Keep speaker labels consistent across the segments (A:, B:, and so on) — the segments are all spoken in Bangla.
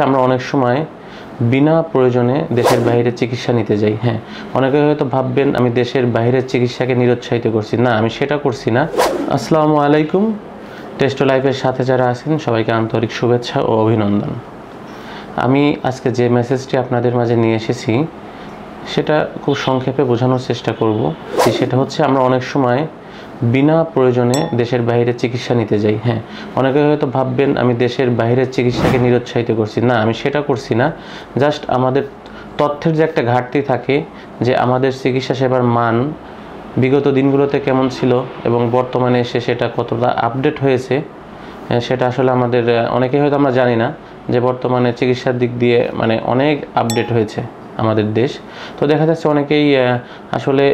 A: আমরা অনেক সময় বিনা প্রয়োজনে দেশের বাইরে চিকিৎসা নিতে যাই। হ্যাঁ, অনেকে হয়তো ভাববেন আমি দেশের বাইরের চিকিৎসাকে নিরুৎসাহিত করছি। না, আমি সেটা করছি না। আসসালামু আলাইকুম। টেস্টো লাইফের সাথে যারা আছেন সবাইকে আন্তরিক শুভেচ্ছা ও অভিনন্দন। আমি আজকে যে মেসেজটি আপনাদের মাঝে নিয়ে এসেছি সেটা খুব সংক্ষেপে বোঝানোর চেষ্টা করব। সেটা হচ্ছে আমরা অনেক সময় বিনা প্রয়োজনে দেশের বাইরে চিকিৎসা নিতে যাই। হ্যাঁ, অনেকে হয়তো ভাববেন আমি দেশের বাইরের চিকিৎসাকে নিরুৎসাহিত করছি। না, আমি সেটা করছি না। জাস্ট আমাদের তথ্যের যে একটা ঘাটতি থাকে, যে আমাদের চিকিৎসা সেবার মান বিগত দিনগুলোতে কেমন ছিল এবং বর্তমানে এসে সেটা কতটা আপডেট হয়েছে, সেটা আসলে আমাদের অনেকেই হয়তো আমরা জানি না যে বর্তমানে চিকিৎসার দিক দিয়ে অনেক আপডেট হয়েছে আমাদের দেশ। তো দেখা যাচ্ছে অনেকেই আসলে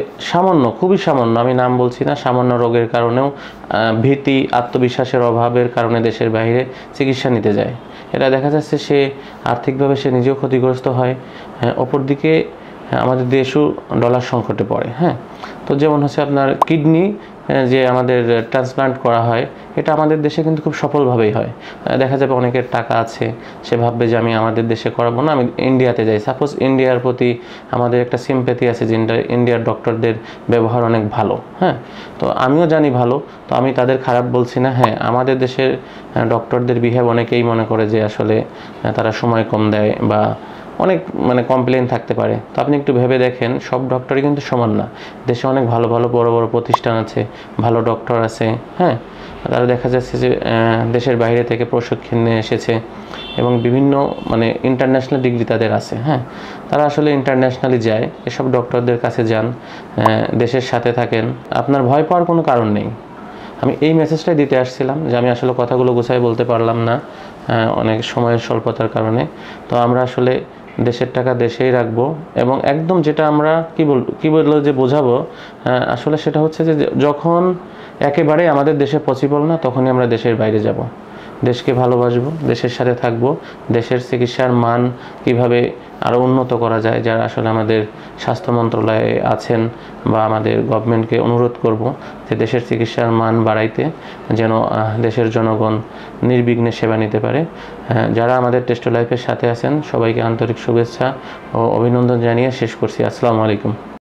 A: খুবই সামান্য, আমি নাম বলছি না, সামান্য রোগের কারণেও ভীতি, আত্মবিশ্বাসের অভাবের কারণে দেশের বাইরে চিকিৎসা নিতে যায়। এটা দেখা যাচ্ছে সে আর্থিকভাবে সে নিজেও ক্ষতিগ্রস্ত হয়, অপরদিকে আমাদের দেশও ডলার সংকটে পড়ে। হ্যাঁ, তো যেমন হচ্ছে আপনার কিডনি যে আমাদের ট্রান্সপ্লান্ট করা হয়, এটা আমাদের দেশে কিন্তু খুব সফলভাবেই হয়। দেখা যাবে অনেকের টাকা আছে, সে ভাববে যে আমি আমাদের দেশে করাবো না, আমি ইন্ডিয়াতে যাই। সাপোজ ইন্ডিয়ার প্রতি আমাদের একটা সিম্প্যাথি আছে যে ইন্ডিয়ার ডক্টরদের ব্যবহার অনেক ভালো। হ্যাঁ, তো আমিও জানি ভালো, তো আমি তাদের খারাপ বলছি না। হ্যাঁ, আমাদের দেশের ডক্টরদের বিহেভ অনেকেই মনে করে যে আসলে তারা সময় কম দেয় বা অনেক কমপ্লেন থাকতে পারে। তো আপনি একটু ভেবে দেখেন, সব ডক্টরই কিন্তু সমান না। দেশে অনেক ভালো ভালো বড় বড় প্রতিষ্ঠান আছে, ভালো ডক্টর আছে। হ্যাঁ, তারা দেখা যাচ্ছে যে দেশের বাইরে থেকে প্রশিক্ষণ নিয়ে এসেছে এবং বিভিন্ন ইন্টারন্যাশনাল ডিগ্রি তাদের আছে। হ্যাঁ, তারা আসলে ইন্টারন্যাশনালি যায়, এসব ডক্টরদের কাছে যান, দেশের সাথে থাকেন, আপনার ভয় পাওয়ার কোনো কারণ নেই। আমি এই মেসেজটাই দিতে আসছিলাম যে আমি আসলে কথাগুলো গুছাই বলতে পারলাম না অনেক সময়ের স্বল্পতার কারণে। তো আমরা আসলে দেশের টাকা দেশেই রাখবো এবং একদম যেটা আমরা কি বললো যে বোঝাবো, আসলে সেটা হচ্ছে যে যখন একেবারে আমাদের দেশে পসিবল না, তখনই আমরা দেশের বাইরে যাব। দেশকে ভালোবাসবো, দেশের সাথে থাকবো, দেশের চিকিৎসার মান কিভাবে আরও উন্নত করা যায়, যারা আসলে আমাদের স্বাস্থ্য মন্ত্রণালয়ে আছেন বা আমাদের গভর্নমেন্টকে অনুরোধ করব যে দেশের চিকিৎসার মান বাড়াইতে, যেন দেশের জনগণ নির্বিঘ্নে সেবা নিতে পারে। যারা আমাদের টেস্টো লাইফের সাথে আছেন সবাইকে আন্তরিক শুভেচ্ছা ও অভিনন্দন জানিয়ে শেষ করছি। আসসালামু আলাইকুম।